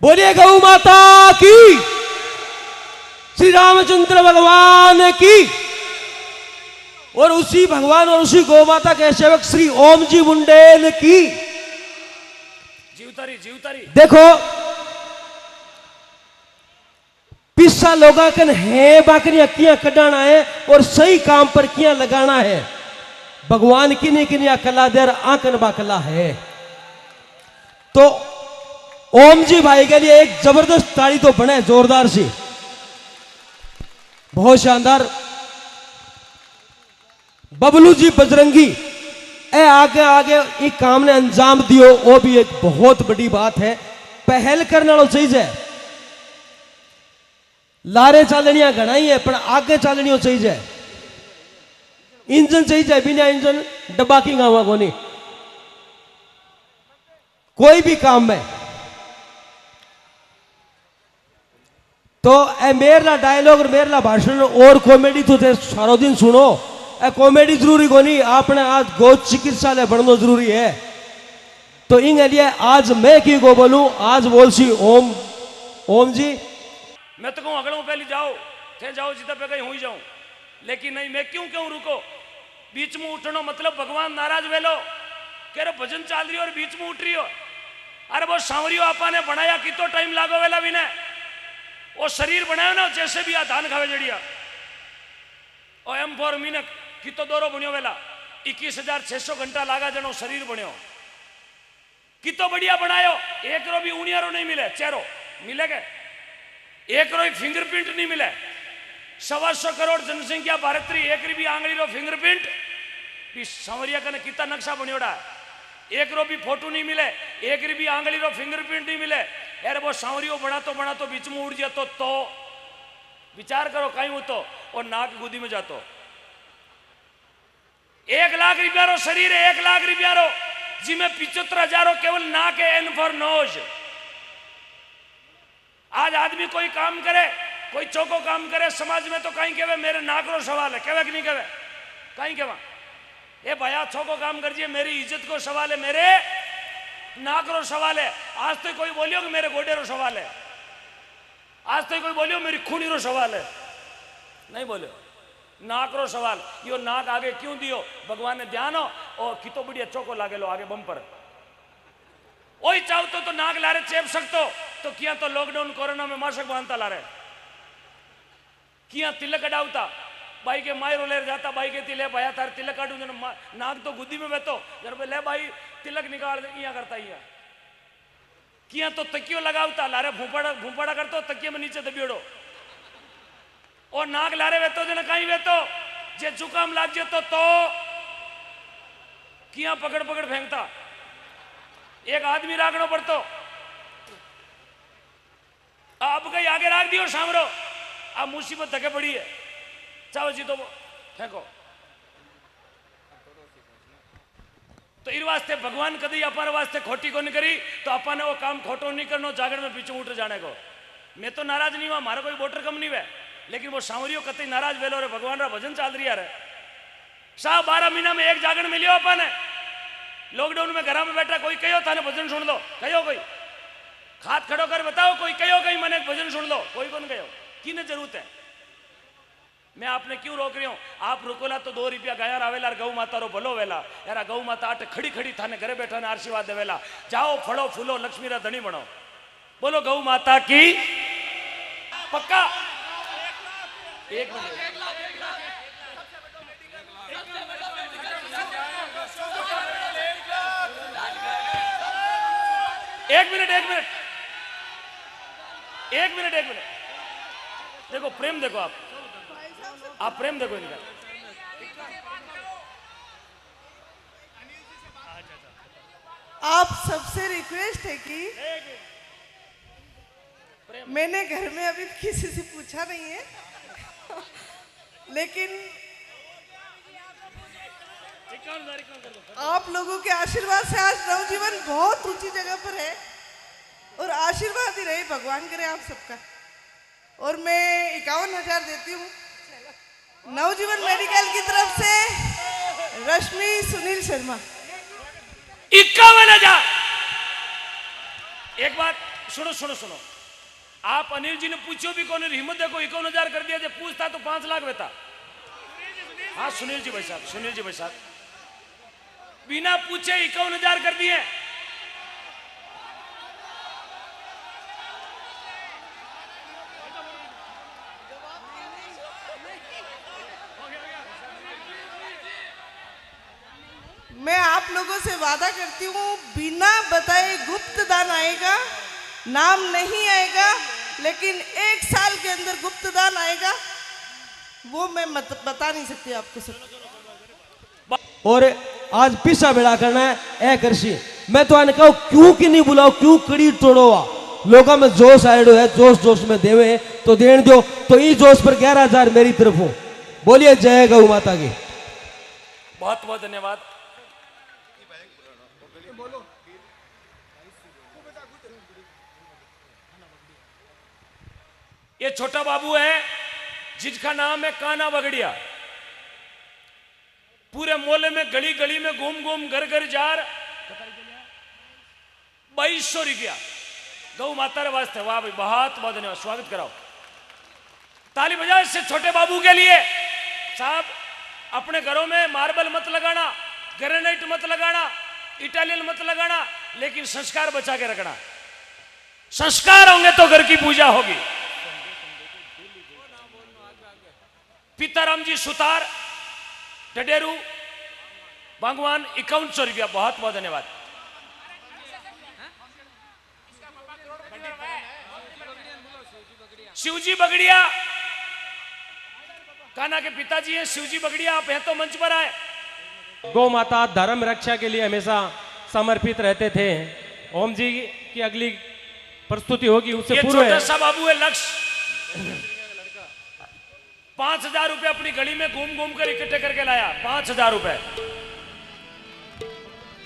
बोलिए गौ माता की, श्री रामचंद्र भगवान की। और उसी भगवान और उसी गौ माता के सेवक श्री ओम जी बुंडेल की जीवतारी जीवतारी। देखो पिस्सा लोगा कन है बाकरियां किया कडाना है और सही काम पर किया लगाना है। भगवान किन्हीं किन्हीं कला देर आंकन बाकला है। तो ओम जी भाई के लिए एक जबरदस्त ताली तो बने जोरदार सी, बहुत शानदार। बबलू जी बजरंगी ए आगे आगे एक काम ने अंजाम दियो, वो भी एक बहुत बड़ी बात है। पहल करने वालों चाहिए, लारे चालनिया घना ही है पर आगे चालनियों चाहिए। इंजन चाहिए, बिना इंजन डब्बा की गावा को नहीं। कोई भी काम में तो मेरा डायलॉग और मेरा भाषण और कॉमेडी तो थे सारो दिन सुनो। कॉमेडी जरूरी को नहीं, आपने आज गौ चिकित्सालय बढ़ना जरूरी है। तो इन लिए आज मैं की को बोलूं, आज बोल सी ओम। ओम जी मैं तो कहूँ अगड़ों पहले जाओ थे जाओ जितना पे कहीं हुई जाऊं, लेकिन नहीं, मैं क्यों क्यों रुको। बीच में उठनो मतलब भगवान नाराज वेलो कह रहे भजन चाल रही हो और बीच में उठ रही हो। अरे वो सांवरियो आपा ने बनाया कि तो टाइम लागो वेला विने वो शरीर बनाया ना जैसे भी आ धान खावे जड़िया और एम फॉर मीनक कि तो दौरो बनियो वेला 21,600 घंटा लागा जनो शरीर बनियो कि तो बढ़िया बनायो। एक रो भी उनियारो नहीं मिले, चेहरो मिले के एक रो फिंगरप्रिंट नहीं मिले। 125 करोड़ जनसंख्या भारत री, एक री भी आंगली रो फिंगरप्रिंट भी सांवरिया कने कितना नक्शा बनियोड़ा। एक रो भी फोटो नहीं मिले, एक री भी आंगली रो फिंगरप्रिंट नहीं मिले। यार वो सांवरियो बना तो बीच में उड़ जातो तो विचार करो कहीं हो तो और नाक गुदी में जातो। 1 लाख रुपया रो शरीर है, 1 लाख रुपया रो जिसमें 75,000 केवल नाक है, एन फॉर नोज। आज आदमी कोई काम करे, कोई चौको काम करे समाज में तो कहीं कहवे मेरे नाक रो सवाल है, कहवे कि नहीं कहवे, कहीं कहवा ए भैया चौको काम करिए मेरी इज्जत को सवाल है, मेरे नाक रो सवाल है। आज तो कोई बोलियो कि मेरे गोडे रो सवाल है, आज तो कोई बोलियो मेरी खूनी रो सवाल है, नहीं बोलियो नाक रो सवाल। यो नाक आगे क्यों दियो, भगवान ने ध्यान हो और कितो बढ़िया चौको लागे लो आगे बम्पर। वही चाहतो तो नाक लारे चेप सकतो तो किया तो लॉकडाउन कोरोना में मास्क बांधता लारे, किया तिलक अडावता बाई के मायरो ले जाता, बाई के तिले भाया तार तिलक काटू जन नाक तो गुद्दी में बैठो जब ले भाई तिलक निकाल इया करता इया। किया तो तकियो लगावता लारे भूपाड़ा करतो तकिए में नीचे दबियोड़ो और नाक लारे वेतो जन कहीं वेतो जे जुकाम लाग जे तो किया पकड़ पकड़ फेंकता। एक आदमी रागनो पड़तो अब कहीं आगे राख दियो सामरो, अब मुसीबत धके पड़ी है, चाहो जी तो फेंको। तो इस वास्ते भगवान कदी अपन वास्ते खोटी को नहीं करी तो अपन ने वो काम खोटो नहीं करनो, जागरण में पीछे उठ जाने को। मैं तो नाराज नहीं हुआ, मारा कोई वोटर कम नहीं है, लेकिन वो सांवरियो कतई नाराज वेलो रे भगवान रा भजन चाल रही है। 12 महीना में एक जागरण मिलियो अपन ने। लॉकडाउन में घर में बैठा कोई कहो थाने भजन सुन लो, कहो कोई हाथ खड़ो कर बताओ, कोई कहो कहीं मैंने भजन सुन लो, कोई कौन कहो की जरूरत है। मैं आपने क्यों रोक रही हूं, आप रुकोला तो 2 रुपया गया आवेला गौ माता रो भलो वेला यार। गौ माता आटे खड़ी खड़ी थाने घरे बैठा ने आशीर्वाद देवेला, जाओ फड़ो फूलो लक्ष्मी रा धनी बनो। बोलो गौ माता की पक्का। एक मिनट देखो प्रेम देखो, आप प्रेम देखो इनका। आप सबसे रिक्वेस्ट है कि मैंने घर में अभी किसी से पूछा नहीं है लेकिन आप लोगों के आशीर्वाद से आज नवजीवन बहुत ऊंची जगह पर है और आशीर्वाद ही रहे, भगवान करे आप सबका। और मैं 51,000 देती हूँ नवजीवन मेडिकल की तरफ से रश्मि सुनील शर्मा। 51,000। एक बात सुनो सुनो सुनो, आप अनिल जी ने पूछो भी कौन, हिम्मत देखो 51,000 कर दिया, जब पूछता तो 5 लाख बेटा। हाँ सुनील जी भाई साहब, सुनील जी भाई साहब, बिना पूछे 51,000 कर दिए। मैं आप लोगों से वादा करती हूँ, बिना बताए गुप्त दान आएगा, नाम नहीं आएगा, लेकिन 1 साल के अंदर गुप्त दान आएगा, वो मैं बता नहीं सकती आपको सब। और आज पिसा बेड़ा करना है ए करसी, मैं तो आने कहूँ क्यों कि नहीं बुलाओ, क्यों कड़ी तोड़ोवा, लोगों में जोश आएडो है, जोश जोश में देवे तो देन दो, तो ई जोश पर 11,000 मेरी तरफ हो। बोलिए जय गौ माता की। बहुत बहुत धन्यवाद। ये छोटा बाबू है जिसका नाम है काना बगड़िया। पूरे मोहल्ले में गली गली में घूम घूम घर घर जार 2200 रुपया गौ माता रे वास्ते। वाह भाई, बहुत बहुत धन्यवाद, स्वागत कराओ, ताली बजाओ इससे छोटे बाबू के लिए। साहब अपने घरों में मार्बल मत लगाना, ग्रेनाइट मत लगाना, इटालियन मत लगाना, लेकिन संस्कार बचा के रखना। संस्कार होंगे तो घर की पूजा होगी। पिताराम जी सुतार डडेरू भगवान 5100 रुपया, बहुत बहुत धन्यवाद। शिवजी बगड़िया काना के पिताजी हैं, शिवजी बगड़िया, आप हैं तो मंच पर आए। गौ माता धर्म रक्षा के लिए हमेशा समर्पित रहते थे। ओम जी की अगली प्रस्तुति होगी, उससे ये पूर्व छोटा सा बाबू है लक्ष्य, 5,000 रुपए अपनी गली में घूम घूम कर इकट्ठे करके लाया। 5,000 रुपए।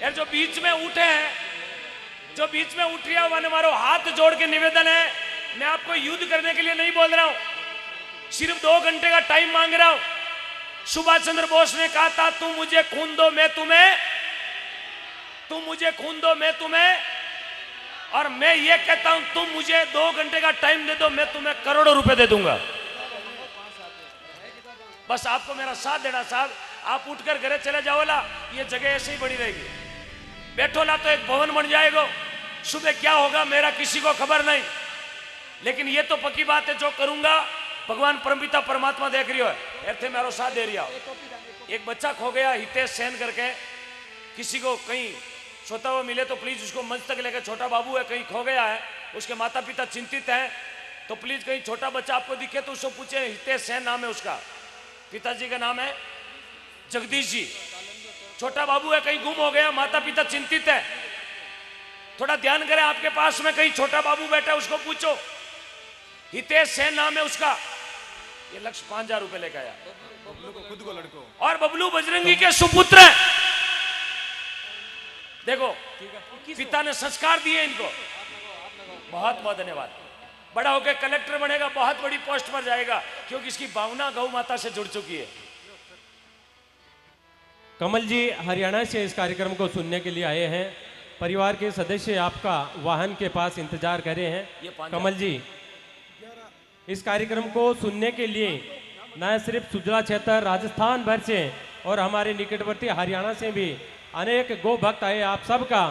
यार जो बीच में उठे हैं, जो बीच में उठ रहा वाले मारो, हाथ जोड़ के निवेदन है, मैं आपको युद्ध करने के लिए नहीं बोल रहा हूं, सिर्फ 2 घंटे का टाइम मांग रहा हूं। सुभाष चंद्र बोस ने कहा था, तुम मुझे खून दो मैं तुम्हें, तुम मुझे खून दो मैं तुम्हें, और मैं ये कहता हूं तुम मुझे 2 घंटे का टाइम दे दो, मैं तुम्हें करोड़ों रुपए दे दूंगा। बस आपको मेरा साथ देना साहब। आप उठकर घरे चले जाओ ला, ये जगह ऐसे ही बनी रहेगी। बैठो ला तो एक भवन बन जाएगा। सुबह क्या होगा मेरा किसी को खबर नहीं, लेकिन ये तो पक्की बात है, जो करूंगा भगवान परमपिता परमात्मा देख रही हो, ऐसे मेरा साथ दे रही हो। एक बच्चा खो गया हितेश सेन करके, किसी को कहीं सोता हुआ मिले तो प्लीज उसको मंच तक लेकर, छोटा बाबू है कहीं खो गया है, उसके माता पिता चिंतित हैं, तो प्लीज कहीं छोटा बच्चा आपको दिखे तो उसको पूछे, हितेश सेन नाम है उसका, पिताजी का नाम है जगदीश जी। छोटा बाबू है कहीं गुम हो गया, माता पिता चिंतित है, थोड़ा ध्यान करें, आपके पास में कहीं छोटा बाबू बैठा है उसको पूछो, हितेश सेन नाम है उसका। ये लक्ष्य 5,000 रुपए लेकर आया, खुद को लड़को, और बबलू बजरंगी के सुपुत्र हैं। देखो पिता ने संस्कार दिए इनको, बहुत बहुत धन्यवाद। बड़ा होकर कलेक्टर बनेगा, बहुत बड़ी पोस्ट पर जाएगा, क्योंकि इसकी भावना गौ माता से जुड़ चुकी है। कमल जी हरियाणा से इस कार्यक्रम को सुनने के लिए आए हैं। परिवार के सदस्य आपका वाहन के पास इंतजार कर रहे हैं। कमल जी, इस कार्यक्रम को सुनने के लिए न सिर्फ सुजला क्षेत्र राजस्थान भर से और हमारे निकटवर्ती हरियाणा से भी अनेक गो भक्त आए। आप सबका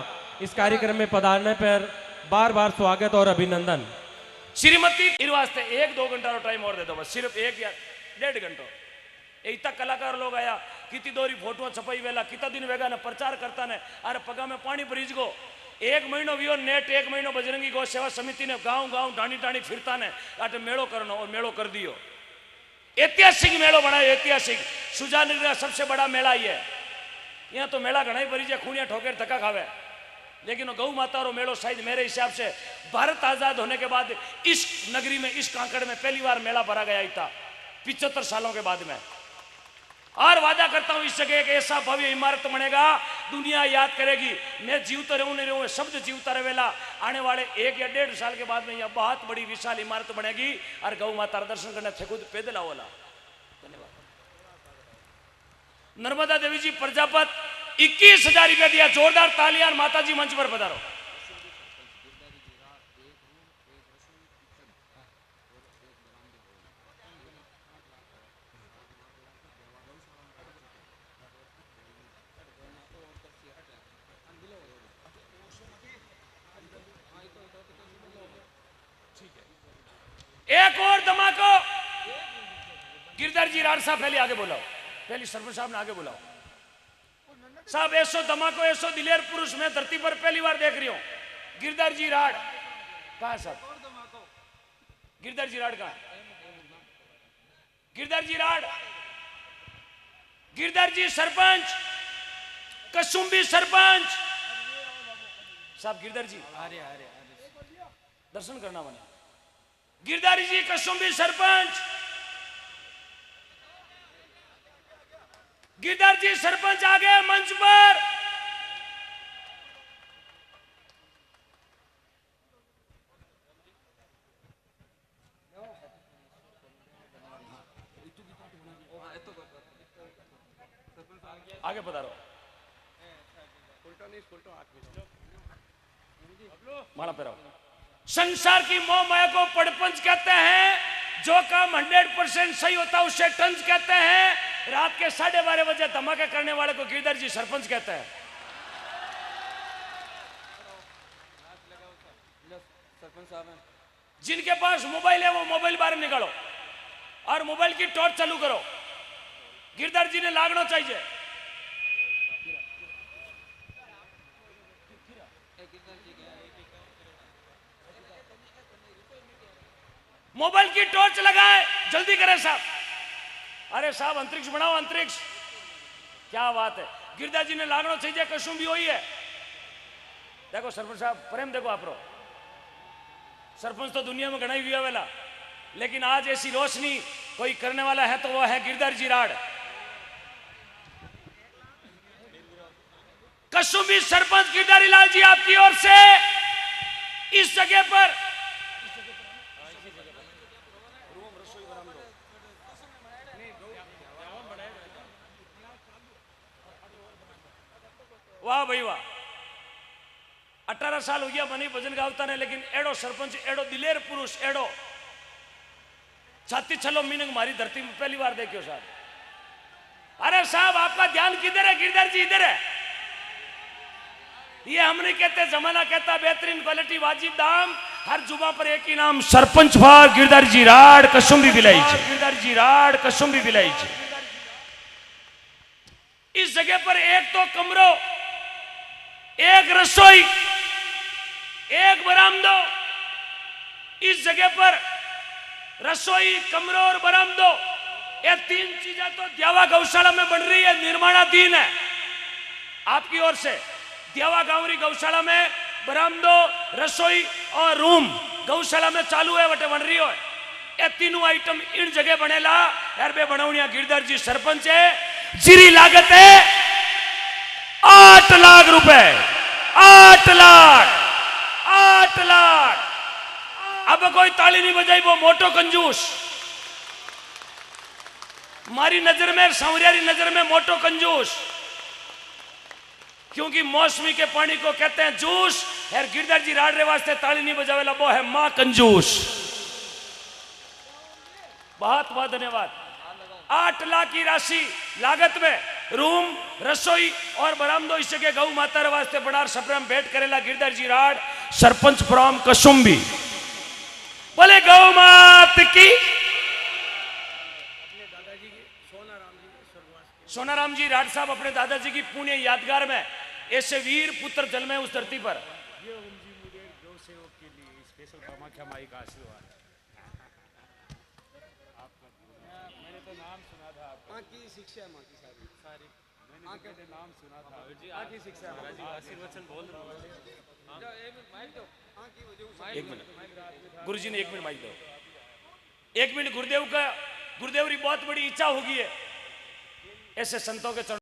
इस कार्यक्रम में पधारने पर बार बार स्वागत और अभिनंदन। श्रीमती वास्ते 1-2 घंटा का टाइम और दे दो, बस सिर्फ 1 या 1.5 घंटा। इतना कलाकार लोग आया, कितनी दोरी फोटो छपाई वेला, कितना दिन वेगा ने प्रचार करता ने, अरे पगा में पानी भरीज गो। 1 महीनो वियो नेट, 1 महीनो बजरंगी गौ सेवा समिति ने गांव गांव ढाणी ढाणी फिरता ने आटे मेड़ो करनो, और मेड़ो कर दियो। ऐतिहासिक मेड़ो बनायो, ऐतिहासिक सुजानगढ़ का सबसे बड़ा मेला ही है। यहाँ तो मेला घना ही भरी जाए, खूनिया ठोकर धक्का खावे, लेकिन गौ माता और मेड़ो शायद मेरे हिसाब से भारत आजाद होने के बाद इस नगरी में, इस कांकड़ में पहली बार मेला भरा गया ही था 75 सालों के बाद में। और वादा करता हूं इस जगह एक ऐसा भव्य इमारत बनेगा, दुनिया याद करेगी। मैं जीवता रहूं नहीं रहूं, शब्द जीवता रहेला। आने वाले 1 या 1.5 साल के बाद में यह बहुत बड़ी विशाल इमारत बनेगी, और गौ माता दर्शन करने थे खुद पैदल आओला। धन्यवाद। नर्मदा देवी जी प्रजापत 21,000 रुपया दिया, जोरदार तालियां। माता जी मंच पर पधारो। एक और धमाको। गिरधर जी राड साहब पहले आगे बुलाओ, पहले सरपंच साहब ने आगे बुलाओ। साहब ऐसो धमाको, ऐसो दिलेर पुरुष मैं धरती पर पहली बार देख रही हूं। गिरधर जी राड कहां है साहब? गिरधर जी राड कहां है? गिरधर जी राड, गिरधर जी सरपंच, कसुंबी सरपंच साहब। गिरधर जी दर्शन करना बने। गिरधर जी कसुंबी सरपंच, गिरधर जी सरपंच आ गए मंच पर। आगे पधारो। माला पे रहो। संसार की मोह माया को पड़पंच कहते हैं। जो काम 100% सही होता है उसे टंच कहते हैं। रात के 12:30 बजे धमाके करने वाले को गिरधर जी सरपंच कहते हैं। जिनके पास मोबाइल है वो मोबाइल बाहर निकालो और मोबाइल की टॉर्च चालू करो। गिरधर जी ने लागना चाहिए। मोबाइल की टॉर्च लगाए, जल्दी करें साहब। अरे साहब अंतरिक्ष बनाओ, अंतरिक्ष। क्या बात है, गिरधर जी ने लागना चाहिए। कसुम भी हुई है। देखो सरपंच साहब प्रेम देखो आप रो। सरपंच तो दुनिया में गणाई हुआ वेला, लेकिन आज ऐसी रोशनी कोई करने वाला है तो वो है गिरधर जी राड। कसुंबी सरपंच गिरधारी लाल जी आपकी ओर से इस जगह पर वाह भाई वाह। 18 साल हो गया मनी भजन गावता ने, लेकिन एड़ो सरपंच, एड़ो दिलेर पुरुष, एड़ो छाती छलो मीनिंग मारी धरती में पहली बार देखियो साहब। अरे साहब आपका ध्यान किधर है? गिरधर जी इधर है। ये हम नहीं कहते, जमाना कहता बेहतरीन क्वालिटी वाजिब दाम। हर जुबा पर एक ही नाम, सरपंच फार गिरधर जी राड कसुंबी विलेज। गिरधर जी राड कसुंबी विलेज। इस जगह पर एक तो कमरों, एक रसोई, एक बरामदो। इस जगह पर रसोई, कमरों और बरामदो, ये 3 चीजें तो द्यावा गौशाला में बन रही है, निर्माणाधीन है। आपकी ओर से द्यावा गांवरी गौशाला में बरामदो, रसोई और रूम गौशाला में चालू है, वटे बन रही हो। ये तीनों आइटम इन जगह बनेला यार बे बनावनिया गिरधर जी सरपंच है। जीरी लागत है 8 लाख रुपए। 8 लाख, 8 लाख। अब कोई ताली नहीं बजाई, वो मोटो कंजूस। मारी नजर में, सांवरियारी नजर में मोटो कंजूस, क्योंकि मौसमी के पानी को कहते हैं जूस। यार गिरधर जी राड रे वास्ते ताली नहीं बजावेला, वो है मां कंजूस। बहुत बहुत धन्यवाद। 8 लाख की राशि लागत में रूम, रसोई और बरामदो इस जगह गौ माता वास्ते बनार सप्रेम भेंट करेला गिरधर जी राड सरपंच फ्रॉम कसुंबी। बोले गौ मात की। सोनाराम जी राड साहब अपने दादाजी की पुण्य यादगार में ऐसे वीर पुत्र जन्मे उस धरती पर। एक मिनट गुरुजी ने 1 मिनट माइक दो। 1 मिनट। गुरुदेव का, गुरुदेव की बहुत बड़ी इच्छा होगी है ऐसे संतों के चरण